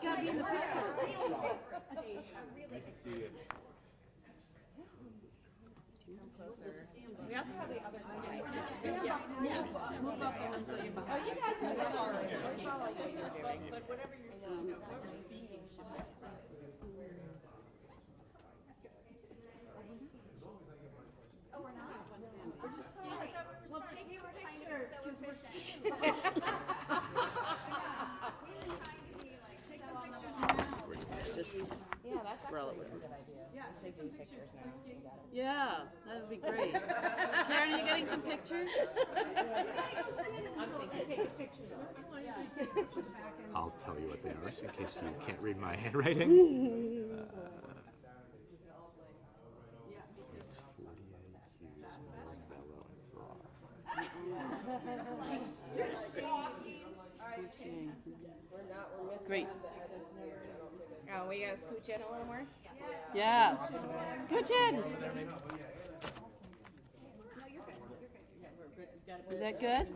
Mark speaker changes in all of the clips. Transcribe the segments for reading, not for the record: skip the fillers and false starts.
Speaker 1: gotta be in the picture.
Speaker 2: Nice to see you.
Speaker 1: Come closer. We also have the other side. Yeah. Move up and so you behind. Oh, you guys are there already. We follow what you're doing. But whatever you're speaking should be. Oh, we're not? We're just saying. We'll take your pictures. Because we're
Speaker 3: Just
Speaker 1: yeah, that's
Speaker 3: scroll it.
Speaker 1: a good idea. Yeah, take some pictures now.
Speaker 3: Yeah, that would be great. Karen, are you getting some pictures?
Speaker 1: I'm thinking take pictures of it. I want you to take pictures back and
Speaker 2: I'll tell you what they are, so in case you can't read my handwriting. So it's 48 Hughes, Byrne, Bello, and Farrar.
Speaker 3: Great.
Speaker 1: oh, we gotta scooch in a little more?
Speaker 3: Yeah. Scooch in.
Speaker 1: No, you're good.
Speaker 3: Is that good?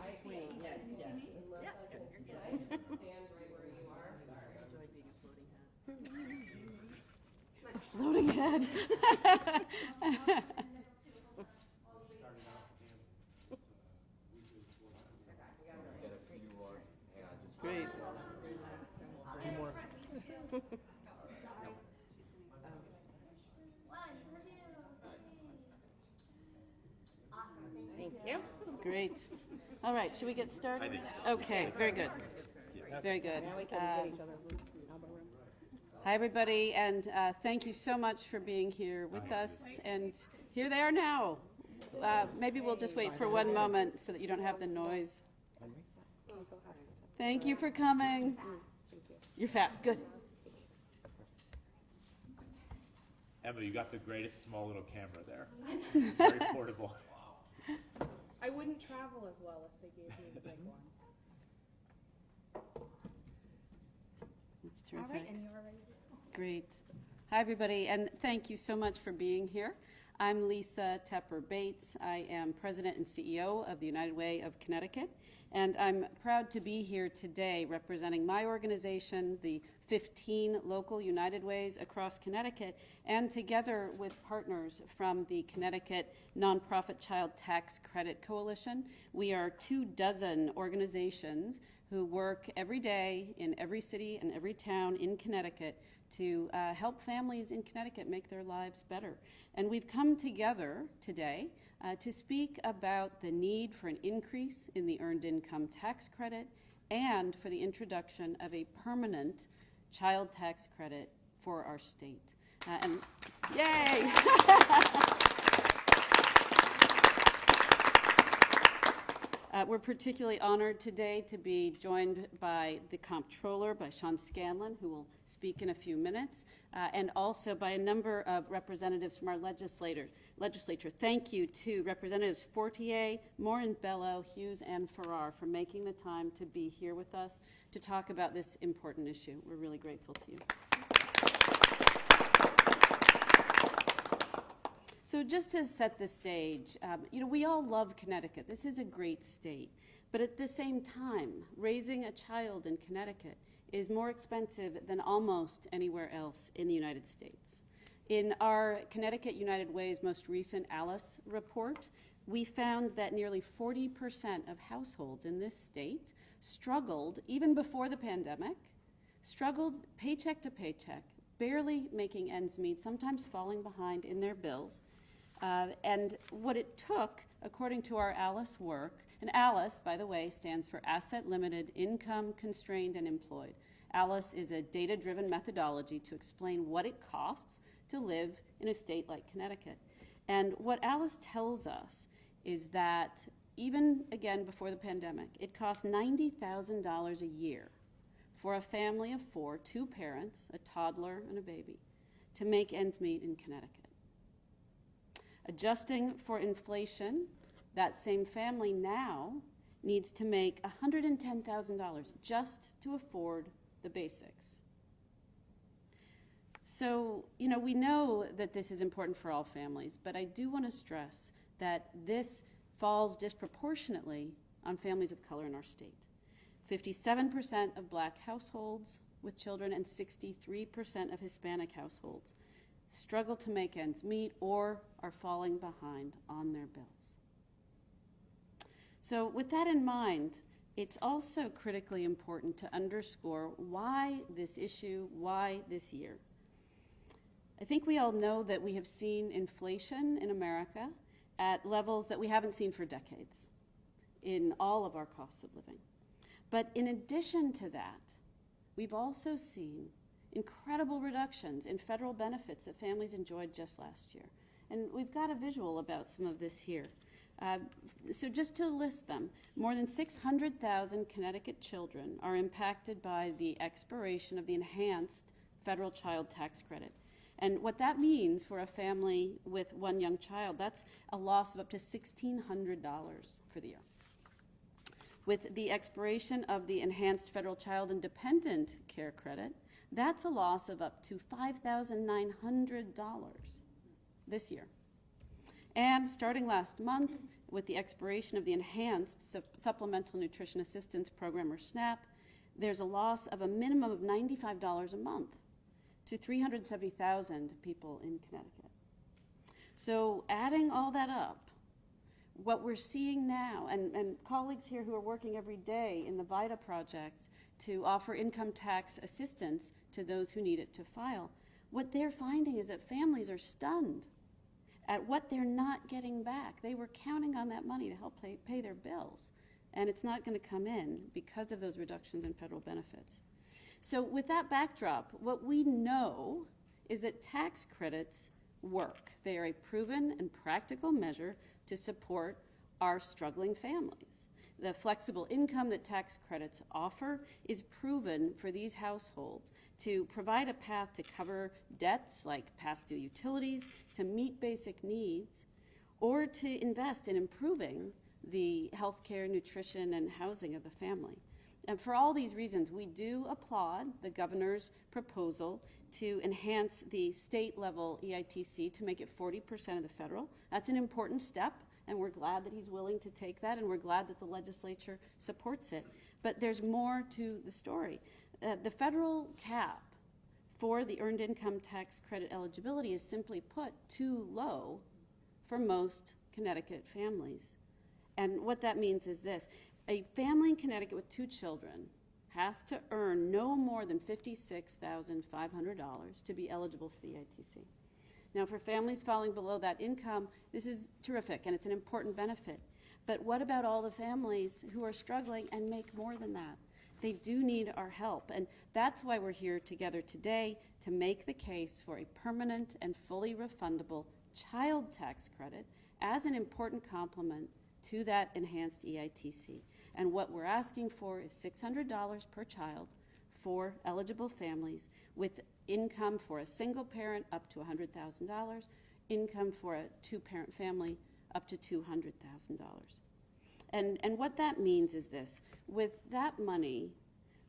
Speaker 3: A floating head. Great.
Speaker 1: Thank you.
Speaker 3: Great. All right, should we get started?
Speaker 2: I think so.
Speaker 3: Okay, very good. Very good.
Speaker 1: Now we can get each other elbow room.
Speaker 3: Hi, everybody, and thank you so much for being here with us. And here they are now. Maybe we'll just wait for one moment so that you don't have the noise. Thank you for coming. You're fast. Good.
Speaker 2: Emma, you got the greatest small little camera there. Very portable.
Speaker 4: I wouldn't travel as well if they gave me the big one.
Speaker 3: That's terrific.
Speaker 1: All right, and you're ready.
Speaker 3: Great. Hi, everybody, and thank you so much for being here. I'm Lisa Tepper-Bates. I am President and CEO of the United Way of Connecticut, and I'm proud to be here today representing my organization, the 15 local United Ways across Connecticut, and together with partners from the Connecticut Nonprofit Child Tax Credit Coalition. We are 24 organizations who work every day in every city and every town in Connecticut to help families in Connecticut make their lives better. And we've come together today to speak about the need for an increase in the Earned Income Tax Credit and for the introduction of a permanent child tax credit for our state. And yay! We're particularly honored today to be joined by the Comptroller, by Sean Scanlon, who will speak in a few minutes, and also by a number of representatives from our legislature. Thank you to Representatives Fortier, Morin Bello, Hughes, and Farrar for making the time to be here with us to talk about this important issue. We're really grateful to you. So just to set the stage, we all love Connecticut. This is a great state. But at the same time, raising a child in Connecticut is more expensive than almost anywhere else in the United States. In our Connecticut United Way's most recent ALICE report, we found that nearly 40% of households in this state struggled, even before the pandemic, struggled paycheck to paycheck, barely making ends meet, sometimes falling behind in their bills. And what it took, according to our ALICE work, and ALICE, by the way, stands for Asset Limited, Income Constrained, and Employed. ALICE is a data-driven methodology to explain what it costs to live in a state like Connecticut. And what ALICE tells us is that even, again, before the pandemic, it costs $90,000 a year for a family of four, 2 parents, a toddler and a baby, to make ends meet in Connecticut. Adjusting for inflation, that same family now needs to make $110,000 just to afford the basics. So, we know that this is important for all families, but I do want to stress that this falls disproportionately on families of color in our state. 57% of Black households with children and 63% of Hispanic households struggle to make ends meet or are falling behind on their bills. So with that in mind, it's also critically important to underscore why this issue, why this year. I think we all know that we have seen inflation in America at levels that we haven't seen for decades in all of our costs of living. But in addition to that, we've also seen incredible reductions in federal benefits that families enjoyed just last year. And we've got a visual about some of this here. So just to list them, more than 600,000 Connecticut children are impacted by the expiration of the enhanced federal child tax credit. And what that means for a family with one young child, that's a loss of up to $1,600 for the year. With the expiration of the enhanced federal child and dependent care credit, that's a loss of up to $5,900 this year. And starting last month, with the expiration of the Enhanced Supplemental Nutrition Assistance Program, or SNAP, there's a loss of a minimum of $95 a month to 370,000 people in Connecticut. So adding all that up, what we're seeing now, and colleagues here who are working every day in the VITA project to offer income tax assistance to those who need it to file, what they're finding is that families are stunned at what they're not getting back. They were counting on that money to help pay their bills, and it's not going to come in because of those reductions in federal benefits. So with that backdrop, what we know is that tax credits work. They are a proven and practical measure to support our struggling families. The flexible income that tax credits offer is proven for these households to provide a path to cover debts like past due utilities, to meet basic needs, or to invest in improving the healthcare, nutrition, and housing of the family. And for all these reasons, we do applaud the governor's proposal to enhance the state-level EITC to make it 40% of the federal. That's an important step, and we're glad that he's willing to take that, and we're glad that the legislature supports it. But there's more to the story. The federal cap for the earned income tax credit eligibility is simply put too low for most Connecticut families. And what that means is this. A family in Connecticut with 2 children has to earn no more than $56,500 to be eligible for the EITC. Now, for families falling below that income, this is terrific, and it's an important benefit. But what about all the families who are struggling and make more than that? They do need our help, and that's why we're here together today to make the case for a permanent and fully refundable child tax credit as an important complement to that enhanced EITC. And what we're asking for is $600 per child for eligible families with income for a single parent up to $100,000, income for a 2-parent family up to $200,000. And what that means is this. With that money,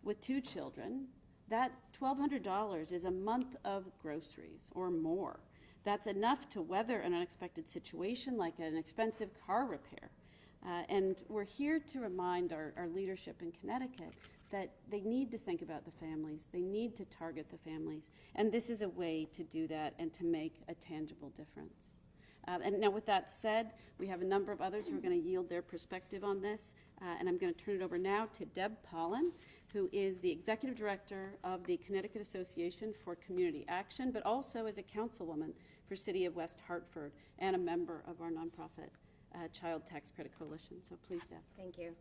Speaker 3: with 2 children, that $1,200 is a month of groceries or more. That's enough to weather an unexpected situation like an expensive car repair. And we're here to remind our leadership in Connecticut that they need to think about the families, they need to target the families, and this is a way to do that and to make a tangible difference. And now with that said, we have a number of others who are going to yield their perspective on this, and I'm going to turn it over now to Deb Polen, who is the Executive Director of the Connecticut Association for Community Action, but also is a councilwoman for City of West Hartford and a member of our nonprofit Child Tax Credit Coalition. So please, Deb.
Speaker 5: Thank you.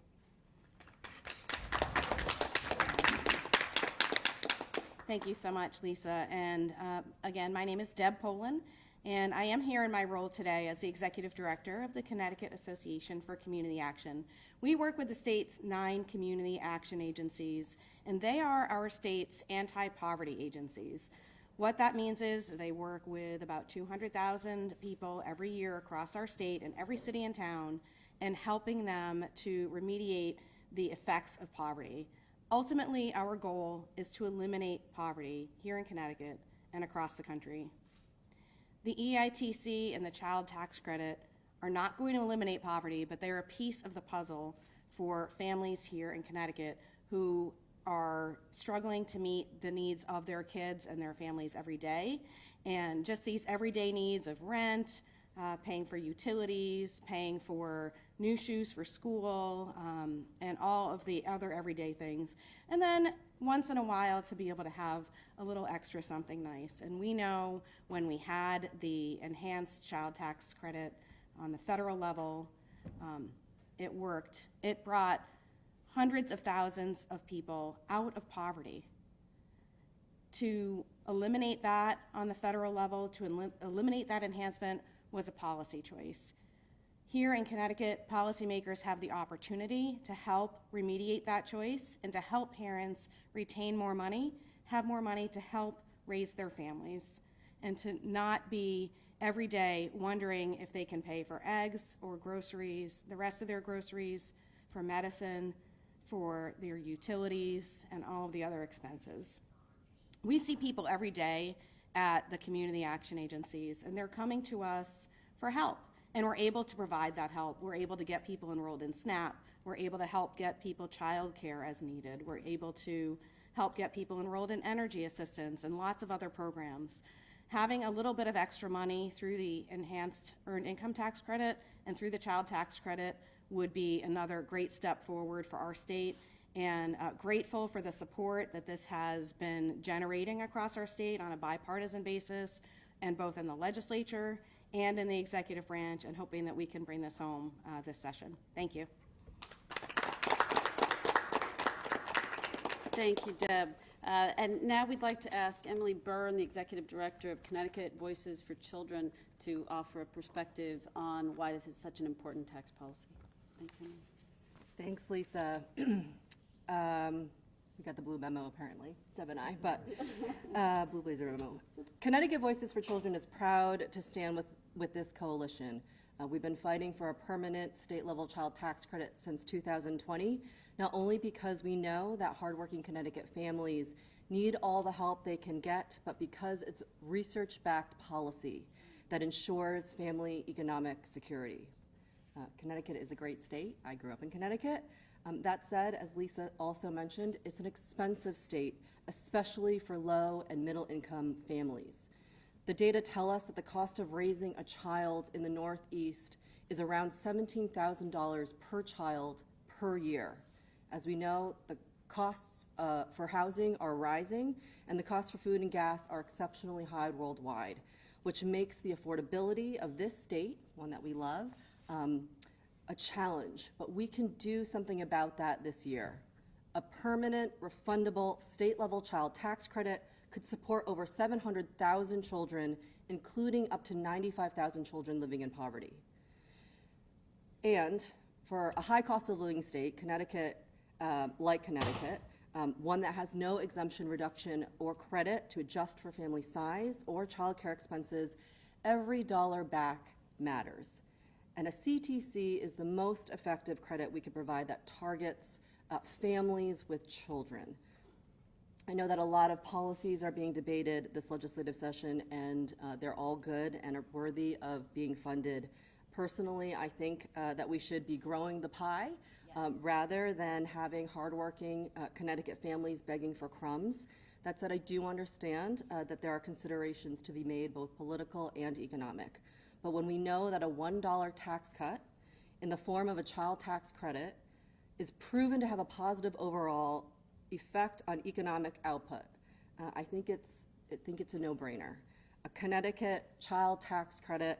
Speaker 5: Thank you so much, Lisa. And again, my name is Deb Polen, and I am here in my role today as the Executive Director of the Connecticut Association for Community Action. We work with the state's 9 community action agencies, and they are our state's anti-poverty agencies. What that means is they work with about 200,000 people every year across our state and every city and town, and helping them to remediate the effects of poverty. Ultimately, our goal is to eliminate poverty here in Connecticut and across the country. The EITC and the child tax credit are not going to eliminate poverty, but they're a piece of the puzzle for families here in Connecticut who are struggling to meet the needs of their kids and their families every day. And just these everyday needs of rent, paying for utilities, paying for new shoes for school, and all of the other everyday things. And then once in a while to be able to have a little extra something nice. And we know when we had the enhanced child tax credit on the federal level, it worked. It brought hundreds of thousands of people out of poverty. To eliminate that on the federal level, to eliminate that enhancement was a policy choice. Here in Connecticut, policymakers have the opportunity to help remediate that choice and to help parents retain more money, have more money to help raise their families, and to not be every day wondering if they can pay for eggs or groceries, the rest of their groceries, for medicine, for their utilities, and all of the other expenses. We see people every day at the community action agencies, and they're coming to us for help, and we're able to provide that help. We're able to get people enrolled in SNAP. We're able to help get people child care as needed. We're able to help get people enrolled in energy assistance and lots of other programs. Having a little bit of extra money through the enhanced earned income tax credit and through the child tax credit would be another great step forward for our state, and grateful for the support that this has been generating across our state on a bipartisan basis, and both in the legislature and in the executive branch, and hoping that we can bring this home this session. Thank you.
Speaker 3: Thank you, Deb. And now we'd like to ask Emily Byrne, the Executive Director of Connecticut Voices for Children, to offer a perspective on why this is such an important tax policy. Thanks, Emily.
Speaker 6: Thanks, Lisa. We got the blue memo, apparently, Deb and I, but blue blazer memo. Connecticut Voices for Children is proud to stand with this coalition. We've been fighting for a permanent state-level child tax credit since 2020, not only because we know that hardworking Connecticut families need all the help they can get, but because it's research-backed policy that ensures family economic security. Connecticut is a great state. I grew up in Connecticut. That said, as Lisa also mentioned, it's an expensive state, especially for low and middle income families. The data tell us that the cost of raising a child in the Northeast is around $17,000 per child per year. As we know, the costs for housing are rising, and the costs for food and gas are exceptionally high worldwide, which makes the affordability of this state, one that we love, a challenge. But we can do something about that this year. A permanent, refundable, state-level child tax credit could support over 700,000 children, including up to 95,000 children living in poverty. And for a high cost of living state, Connecticut, one that has no exemption, reduction, or credit to adjust for family size or child care expenses, every dollar back matters. And a CTC is the most effective credit we could provide that targets families with children. I know that a lot of policies are being debated this legislative session, and they're all good and are worthy of being funded. Personally, I think that we should be growing the pie rather than having hardworking Connecticut families begging for crumbs. That said, I do understand that there are considerations to be made, both political and economic. But when we know that a $1 tax cut in the form of a child tax credit is proven to have a positive overall effect on economic output, I think it's a no-brainer. A Connecticut child tax credit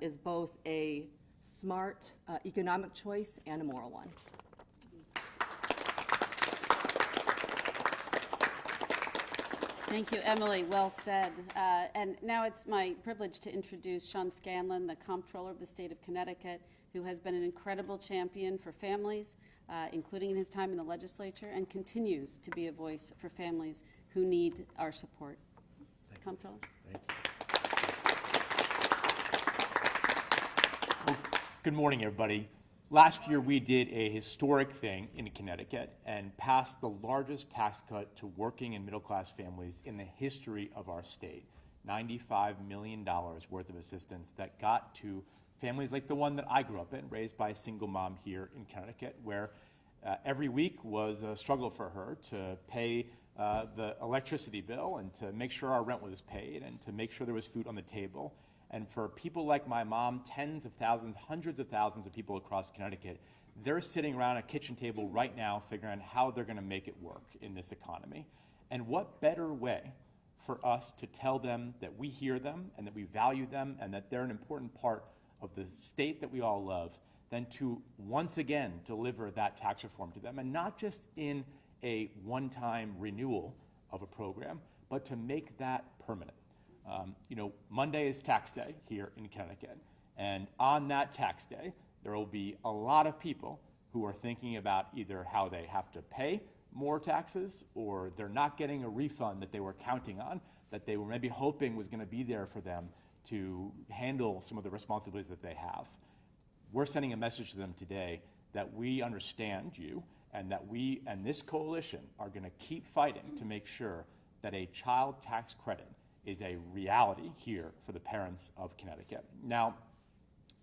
Speaker 6: is both a smart economic choice and a moral one.
Speaker 3: Thank you, Emily. Well said. And now it's my privilege to introduce Sean Scanlon, the Comptroller of the State of Connecticut, who has been an incredible champion for families, including in his time in the legislature, and continues to be a voice for families who need our support. Comptroller.
Speaker 7: Thank you. Well, good morning, everybody. Last year, we did a historic thing in Connecticut and passed the largest tax cut to working and middle-class families in the history of our state. $95 million worth of assistance that got to families like the one that I grew up in, raised by a single mom here in Connecticut, where every week was a struggle for her to pay the electricity bill and to make sure our rent was paid and to make sure there was food on the table. And for people like my mom, tens of thousands, hundreds of thousands of people across Connecticut, they're sitting around a kitchen table right now figuring out how they're going to make it work in this economy. And what better way for us to tell them that we hear them and that we value them and that they're an important part of the state that we all love than to once again deliver that tax reform to them, and not just in a one-time renewal of a program, but to make that permanent. Monday is tax day here in Connecticut, and on that tax day, there will be a lot of people who are thinking about either how they have to pay more taxes or they're not getting a refund that they were counting on, that they were maybe hoping was going to be there for them to handle some of the responsibilities that they have. We're sending a message to them today that we understand you and that we and this coalition are going to keep fighting to make sure that a child tax credit is a reality here for the parents of Connecticut. Now,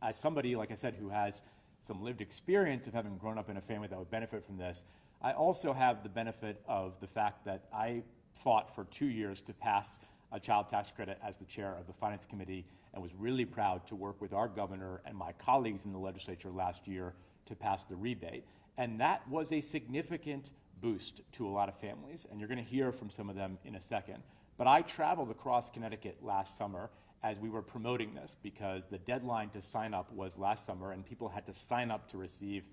Speaker 7: as somebody, like I said, who has some lived experience of having grown up in a family that would benefit from this, I also have the benefit of the fact that I fought for 2 years to pass a child tax credit as the chair of the Finance Committee and was really proud to work with our governor and my colleagues in the legislature last year to pass the rebate. And that was a significant boost to a lot of families, and you're going to hear from some of them in a second. But I traveled across Connecticut last summer as we were promoting this because the deadline to sign up was last summer and people had to sign up to receive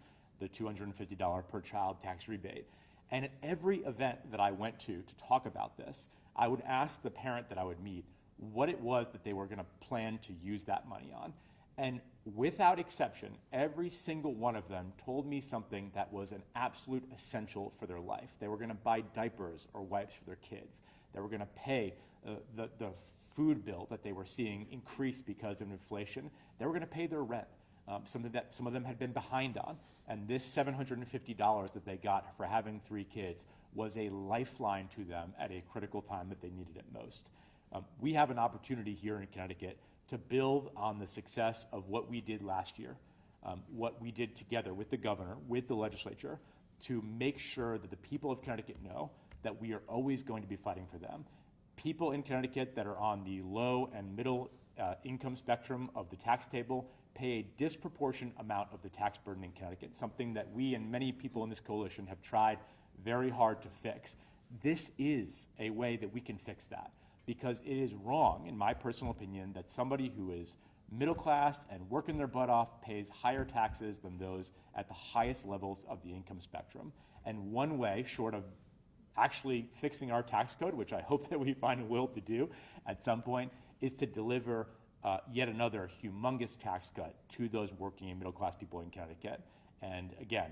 Speaker 7: the $250 per child tax rebate. And at every event that I went to talk about this, I would ask the parent that I would meet what it was that they were going to plan to use that money on. And without exception, every single one of them told me something that was an absolute essential for their life. They were going to buy diapers or wipes for their kids. They were going to pay the food bill that they were seeing increase because of inflation. They were going to pay their rent, something that some of them had been behind on. And this $750 that they got for having 3 kids was a lifeline to them at a critical time that they needed it most. We have an opportunity here in Connecticut to build on the success of what we did last year, what we did together with the governor, with the legislature, to make sure that the people of Connecticut know that we are always going to be fighting for them. People in Connecticut that are on the low and middle income spectrum of the tax table pay a disproportionate amount of the tax burden in Connecticut, something that we and many people in this coalition have tried very hard to fix. This is a way that we can fix that, because it is wrong, in my personal opinion, that somebody who is middle class and working their butt off pays higher taxes than those at the highest levels of the income spectrum. And one way, short of actually fixing our tax code, which I hope that we find a will to do at some point, is to deliver yet another humongous tax cut to those working and middle class people in Connecticut. And again,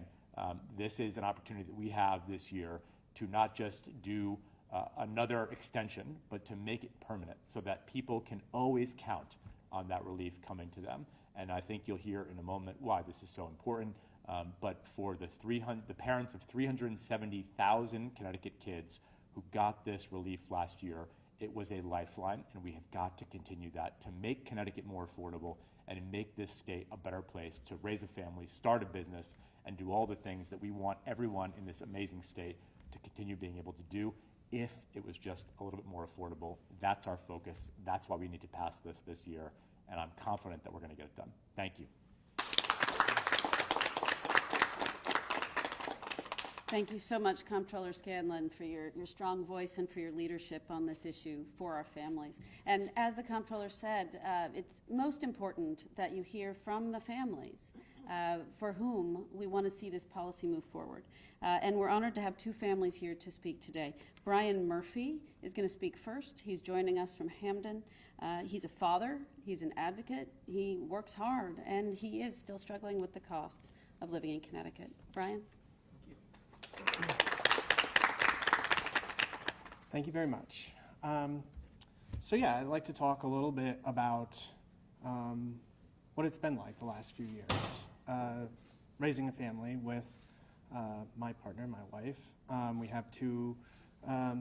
Speaker 7: this is an opportunity that we have this year to not just do another extension, but to make it permanent so that people can always count on that relief coming to them. And I think you'll hear in a moment why this is so important. But for the parents of 370,000 Connecticut kids who got this relief last year, it was a lifeline, and we have got to continue that to make Connecticut more affordable and make this state a better place to raise a family, start a business, and do all the things that we want everyone in this amazing state to continue being able to do if it was just a little bit more affordable. That's our focus. That's why we need to pass this year, and I'm confident that we're going to get it done. Thank you.
Speaker 3: Thank you so much, Comptroller Scanlon, for your strong voice and for your leadership on this issue for our families. And as the Comptroller said, it's most important that you hear from the families for whom we want to see this policy move forward. And we're honored to have 2 families here to speak today. Brian Murphy is going to speak first. He's joining us from Hamden. He's a father, he's an advocate, he works hard, and he is still struggling with the costs of living in Connecticut. Brian?
Speaker 8: Thank you very much. So yeah, I'd like to talk a little bit about what it's been like the last few years, raising a family with my partner, my wife. We have 2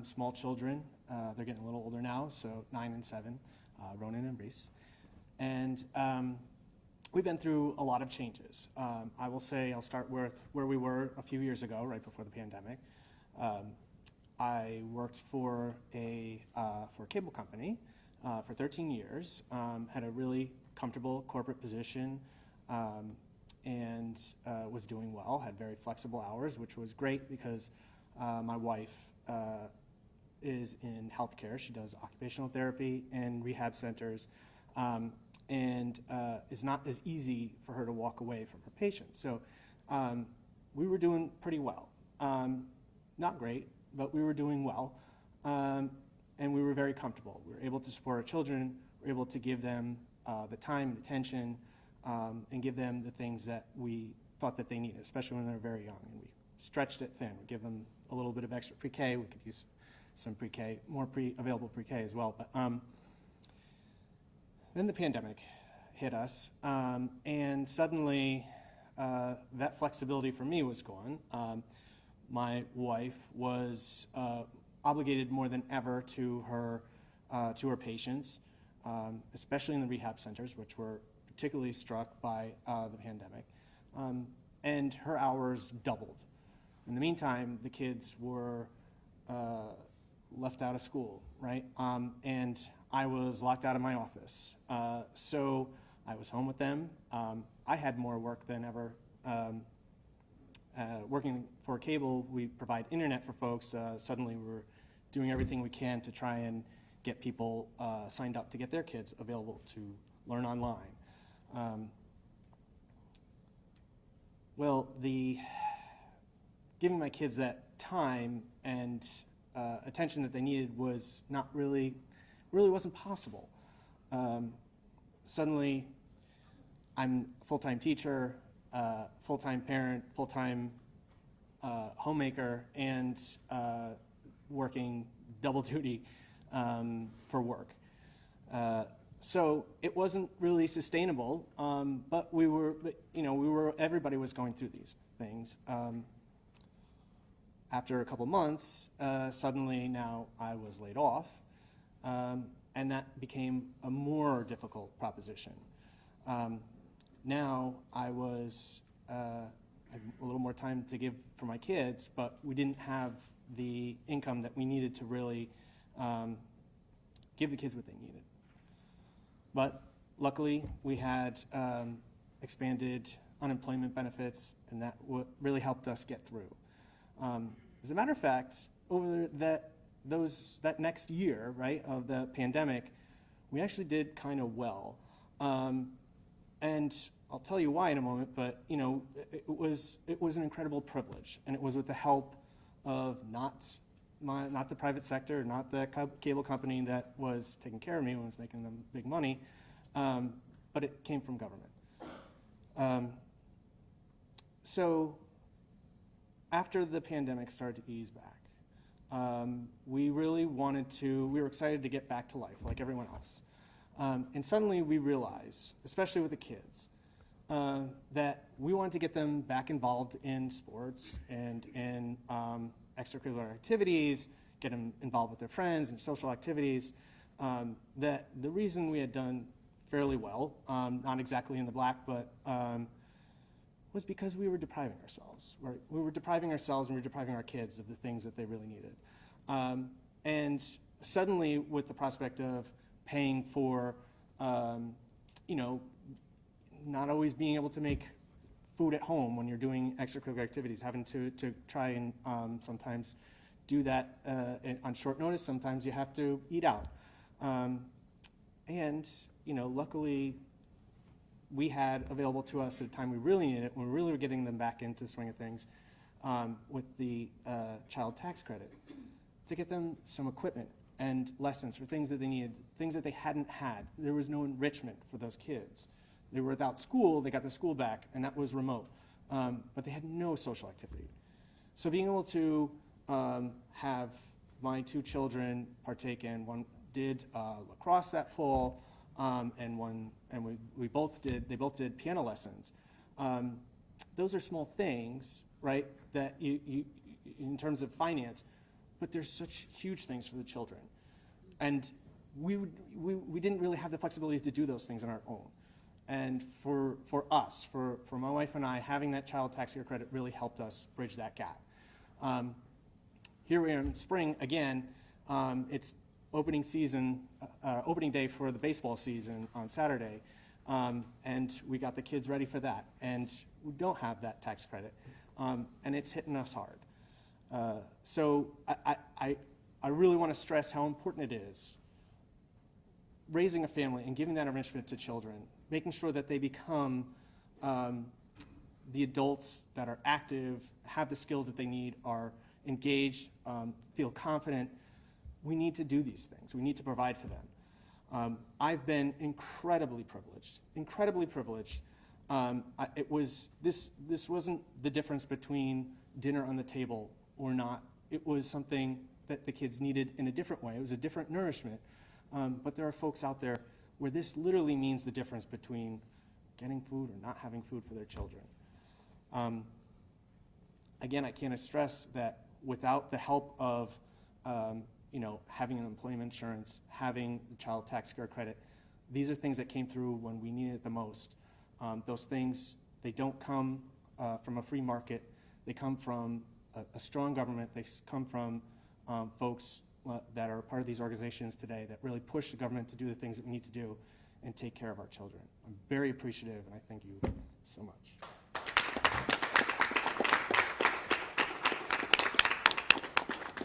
Speaker 8: small children. They're getting a little older now, so 9 and 7, Ronan and Reese. And we've been through a lot of changes. I will say, I'll start with where we were a few years ago, right before the pandemic. I worked for a cable company for 13 years, had a really comfortable corporate position, and was doing well, had very flexible hours, which was great because my wife is in healthcare. She does occupational therapy and rehab centers, and it's not as easy for her to walk away from her patients. So we were doing pretty well. Not great, but we were doing well, and we were very comfortable. We were able to support our children, we were able to give them the time and attention, and give them the things that we thought that they needed, especially when they were very young. And we stretched it thin. We give them a little bit of extra pre-K. We could use some pre-K, more available pre-K as well. But then the pandemic hit us, and suddenly that flexibility for me was gone. My wife was obligated more than ever to her patients, especially in the rehab centers, which were particularly struck by the pandemic, and her hours doubled. In the meantime, the kids were left out of school, right? And I was locked out of my office. So I was home with them. I had more work than ever. Working for cable, we provide internet for folks. Suddenly we're doing everything we can to try and get people signed up to get their kids available to learn online. Well, giving my kids that time and attention that they needed was not really wasn't possible. Suddenly, I'm a full-time teacher, full-time parent, full-time homemaker, and working double duty for work. So it wasn't really sustainable, but everybody was going through these things. After a couple months, suddenly now I was laid off, and that became a more difficult proposition. Now I had a little more time to give for my kids, but we didn't have the income that we needed to really give the kids what they needed. But luckily, we had expanded unemployment benefits, and that really helped us get through. As a matter of fact, over that next year, right, of the pandemic, we actually did kind of well. And I'll tell you why in a moment, but it was an incredible privilege, and it was with the help of not the private sector, not the cable company that was taking care of me when I was making them big money, but it came from government. So after the pandemic started to ease back, we were excited to get back to life like everyone else. And suddenly we realized, especially with the kids, that we wanted to get them back involved in sports and in extracurricular activities, get them involved with their friends and social activities, that the reason we had done fairly well, not exactly in the black, but was because we were depriving ourselves, right? We were depriving ourselves and we were depriving our kids of the things that they really needed. And suddenly, with the prospect of paying for, not always being able to make food at home when you're doing extracurricular activities, having to try and sometimes do that on short notice. Sometimes you have to eat out. And luckily, we had available to us at a time we really needed it, when we really were getting them back into the swing of things, with the child tax credit, to get them some equipment and lessons for things that they needed, things that they hadn't had. There was no enrichment for those kids. They were without school, they got the school back, and that was remote. But they had no social activity. So being able to have my two children partake in, one did lacrosse that fall, and they both did piano lessons. Those are small things, right, that you in terms of finance, but they're such huge things for the children. And we didn't really have the flexibility to do those things on our own. And for us, for my wife and I, having that child tax care credit really helped us bridge that gap. Here we are in spring again. It's opening day for the baseball season on Saturday, and we got the kids ready for that. And we don't have that tax credit, and it's hitting us hard. So I really want to stress how important it is raising a family and giving that enrichment to children, making sure that they become the adults that are active, have the skills that they need, are engaged, feel confident. We need to do these things. We need to provide for them. I've been incredibly privileged. This wasn't the difference between dinner on the table or not. It was something that the kids needed in a different way. It was a different nourishment. But there are folks out there where this literally means the difference between getting food or not having food for their children. Again, I can't stress that without the help of having an employment insurance, having the child tax care credit, these are things that came through when we needed it the most. Those things, they don't come from a free market. They come from a strong government. They come from folks that are part of these organizations today that really push the government to do the things that we need to do and take care of our children. I'm very appreciative, and I thank you so much.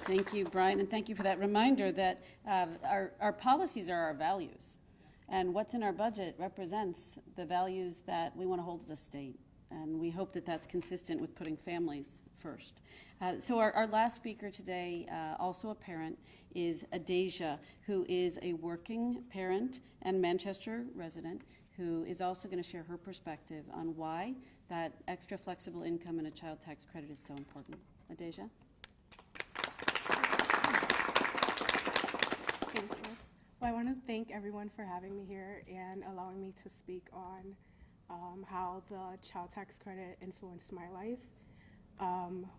Speaker 3: Thank you, Brian, and thank you for that reminder that our policies are our values, and what's in our budget represents the values that we want to hold as a state, and we hope that that's consistent with putting families first. So our last speaker today, also a parent, is Adasia, who is a working parent and Manchester resident, who is also going to share her perspective on why that extra flexible income and a child tax credit is so important. Adasia?
Speaker 4: Thank you. Well, I want to thank everyone for having me here and allowing me to speak on how the child tax credit influenced my life.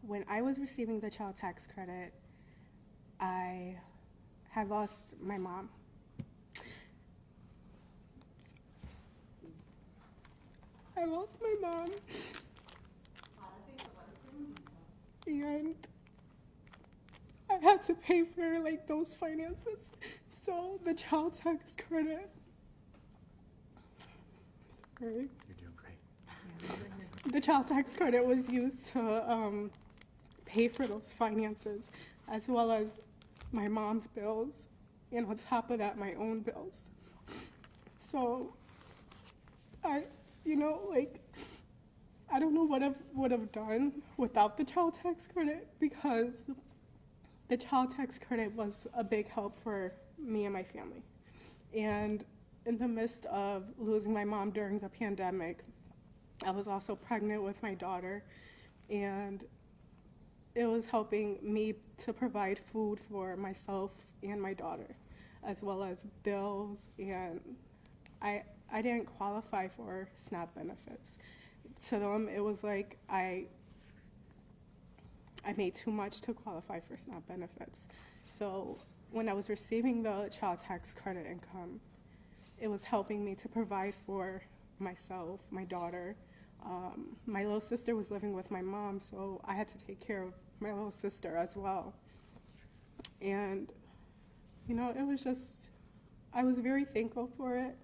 Speaker 4: When I was receiving the child tax credit, I had lost my mom. I lost my mom. And I had to pay for those finances. So the child tax credit. Sorry.
Speaker 7: You're doing great.
Speaker 4: The child tax credit was used to pay for those finances, as well as my mom's bills, and on top of that, my own bills. So I don't know what I would have done without the child tax credit, because the child tax credit was a big help for me and my family. And in the midst of losing my mom during the pandemic, I was also pregnant with my daughter, and it was helping me to provide food for myself and my daughter, as well as bills, and I didn't qualify for SNAP benefits. To them, it was like I made too much to qualify for SNAP benefits. So when I was receiving the child tax credit income, it was helping me to provide for myself, my daughter. My little sister was living with my mom, so I had to take care of my little sister as well. And, it was just, I was very thankful for it,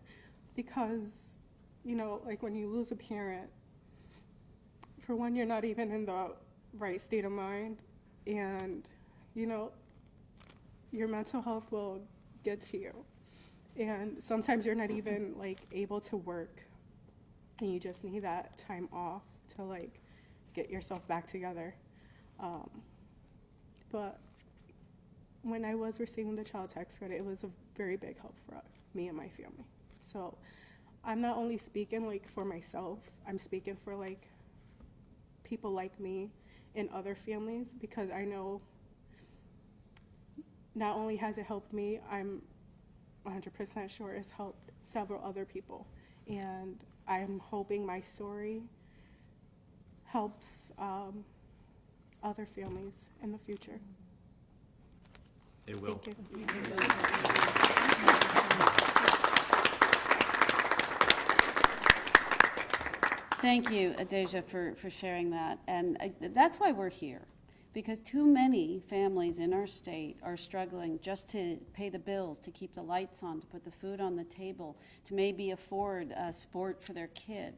Speaker 4: because, when you lose a parent, for one, you're not even in the right state of mind, and, your mental health will get to you. And sometimes you're not even able to work, and you just need that time off to get yourself back together. But when I was receiving the child tax credit, it was a very big help for me and my family. So I'm not only speaking for myself, I'm speaking for people like me and other families, because I know not only has it helped me, I'm 100% sure it's helped several other people. And I'm hoping my story helps other families in the future.
Speaker 7: It will.
Speaker 4: Thank you.
Speaker 3: Thank you, Adasia, for sharing that. And that's why we're here, because too many families in our state are struggling just to pay the bills, to keep the lights on, to put the food on the table, to maybe afford sport for their kid.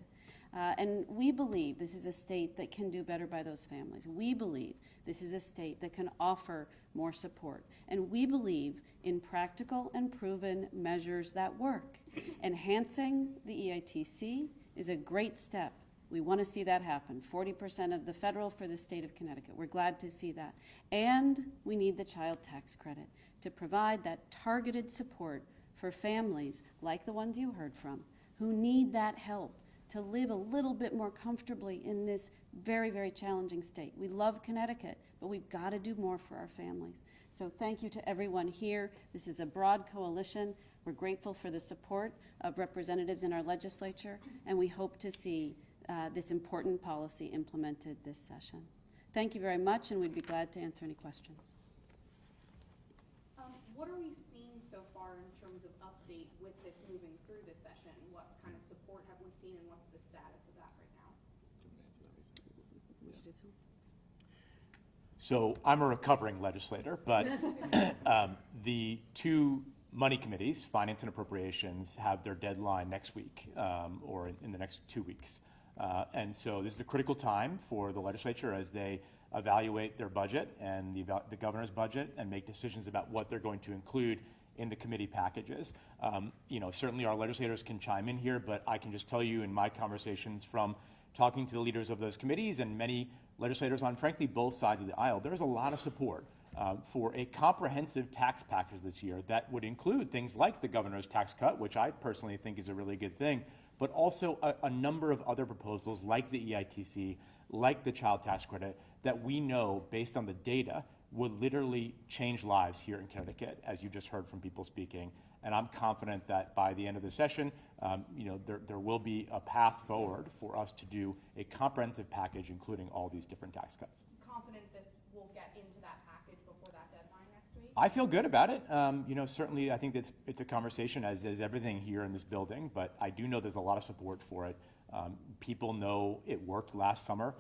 Speaker 3: And we believe this is a state that can do better by those families. We believe this is a state that can offer more support. And we believe in practical and proven measures that work. Enhancing the EITC is a great step. We want to see that happen. 40% of the federal for the state of Connecticut. We're glad to see that. And we need the child tax credit to provide that targeted support for families like the ones you heard from who need that help to live a little bit more comfortably in this very, very challenging state. We love Connecticut, but we've got to do more for our families. So thank you to everyone here. This is a broad coalition. We're grateful for the support of representatives in our legislature, and we hope to see this important policy implemented this session. Thank you very much, and we'd be glad to answer any questions.
Speaker 1: What are we seeing so far in terms of update with this moving through this session? What kind of support have we seen, and what's the status of that right now?
Speaker 7: So I'm a recovering legislator, but the two money committees, Finance and Appropriations, have their deadline next week or in the next 2 weeks. And so this is a critical time for the legislature as they evaluate their budget and the governor's budget and make decisions about what they're going to include in the committee packages. Certainly our legislators can chime in here, but I can just tell you in my conversations from talking to the leaders of those committees and many legislators on, frankly, both sides of the aisle, there's a lot of support for a comprehensive tax package this year that would include things like the governor's tax cut, which I personally think is a really good thing, but also a number of other proposals like the EITC, like the child tax credit, that we know, based on the data, would literally change lives here in Connecticut, as you just heard from people speaking. And I'm confident that by the end of the session, there will be a path forward for us to do a comprehensive package, including all these different tax cuts.
Speaker 1: Confident this will get into that package before that deadline next week?
Speaker 7: I feel good about it. Certainly I think it's a conversation, as is everything here in this building, but I do know there's a lot of support for it. People know it worked last summer.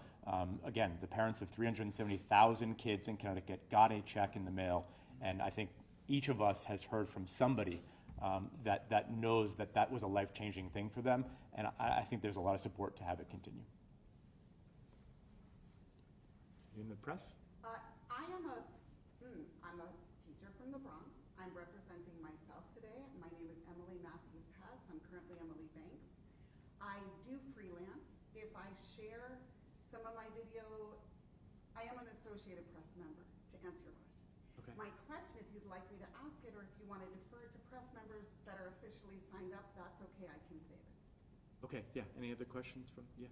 Speaker 7: Again, the parents of 370,000 kids in Connecticut got a check in the mail, and I think each of us has heard from somebody that knows that was a life-changing thing for them, and I think there's a lot of support to have it continue. In the press?
Speaker 9: I'm a teacher from the Bronx. I'm representing myself today. My name is Emily Matthews-Hess. I'm currently Emily Banks. I do freelance. If I share some of my video, I am an Associated Press member, to answer your question.
Speaker 7: Okay.
Speaker 9: My question, if you'd like me to ask it, or if you want to defer to press members that are officially signed up, that's okay, I can save it.
Speaker 7: Okay, yeah. Any other questions from, yeah?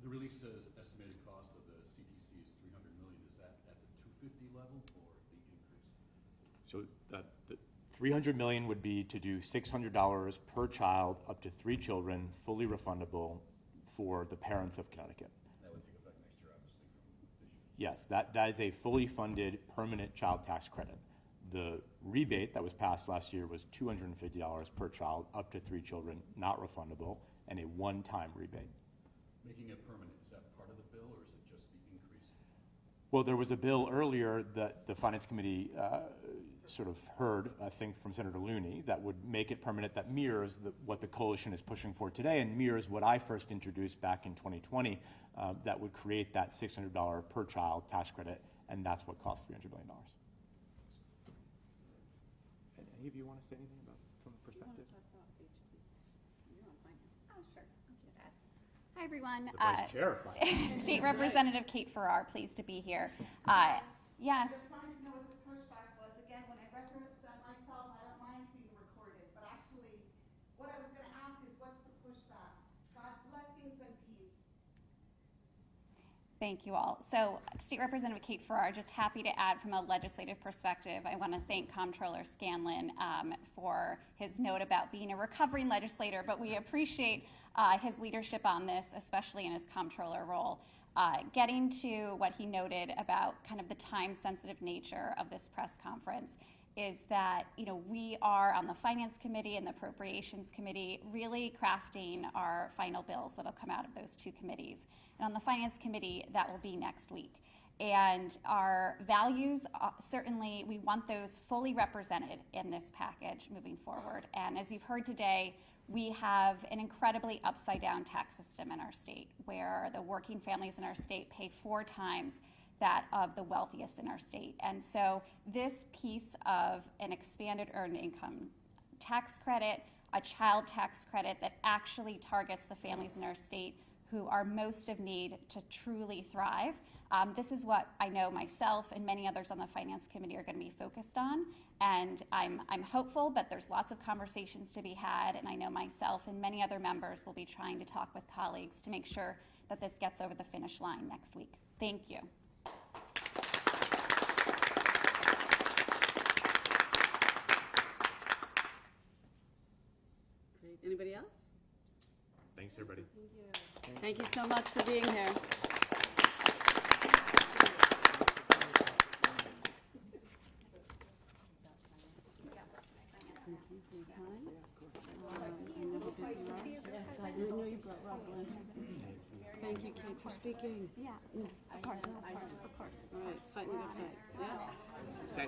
Speaker 10: The release says estimated cost of the CTC is $300 million. Is that at the 250 level or the increase?
Speaker 7: So the $300 million would be to do $600 per child, up to 3 children, fully refundable for the parents of Connecticut.
Speaker 10: That would take effect next year, obviously, from this year.
Speaker 7: Yes, that is a fully funded permanent child tax credit. The rebate that was passed last year was $250 per child, up to 3 children, not refundable, and a one-time rebate.
Speaker 10: Making it permanent, is that part of the bill or is it just the increase?
Speaker 7: Well, there was a bill earlier that the Finance Committee sort of heard, I think, from Senator Looney, that would make it permanent, that mirrors what the coalition is pushing for today and mirrors what I first introduced back in 2020 that would create that $600 per child tax credit, and that's what costs $300 million. And any of you want to say anything about from the perspective?
Speaker 11: Hi, everyone.
Speaker 7: The Vice Chair.
Speaker 11: State Representative Kate Farrar, pleased to be here. Yes.
Speaker 9: Just wanted to know what the pushback was. Again, when I represent myself, I don't mind being recorded, but actually, what I was going to ask is, what's the pushback? God's blessings and peace.
Speaker 11: Thank you all. So, State Representative Kate Farrar, just happy to add from a legislative perspective, I want to thank Comptroller Scanlon for his note about being a recovering legislator, but we appreciate his leadership on this, especially in his comptroller role. Getting to what he noted about kind of the time-sensitive nature of this press conference, is that, we are on the Finance Committee and the Appropriations Committee really crafting our final bills that'll come out of those two committees. And on the Finance Committee, that will be next week. And our values, certainly, we want those fully represented in this package moving forward. And as you've heard today, we have an incredibly upside-down tax system in our state, where the working families in our state pay 4 times that of the wealthiest in our state. And so this piece of an expanded earned income tax credit, a child tax credit that actually targets the families in our state who are most of need to truly thrive. This is what I know myself and many others on the Finance Committee are going to be focused on. And I'm hopeful, but there's lots of conversations to be had. And I know myself and many other members will be trying to talk with colleagues to make sure that this gets over the finish line next week. Thank you.
Speaker 3: Great. Anybody else?
Speaker 7: Thanks, everybody.
Speaker 3: Thank you so much for being here. Thank you for your time. I know how busy you are. Yes, I know you brought Rob in. Thank you, Kate, for speaking.
Speaker 11: Yeah, of course, of course, of course.
Speaker 3: All right, fighting a good fight. Yeah.
Speaker 7: Thanks.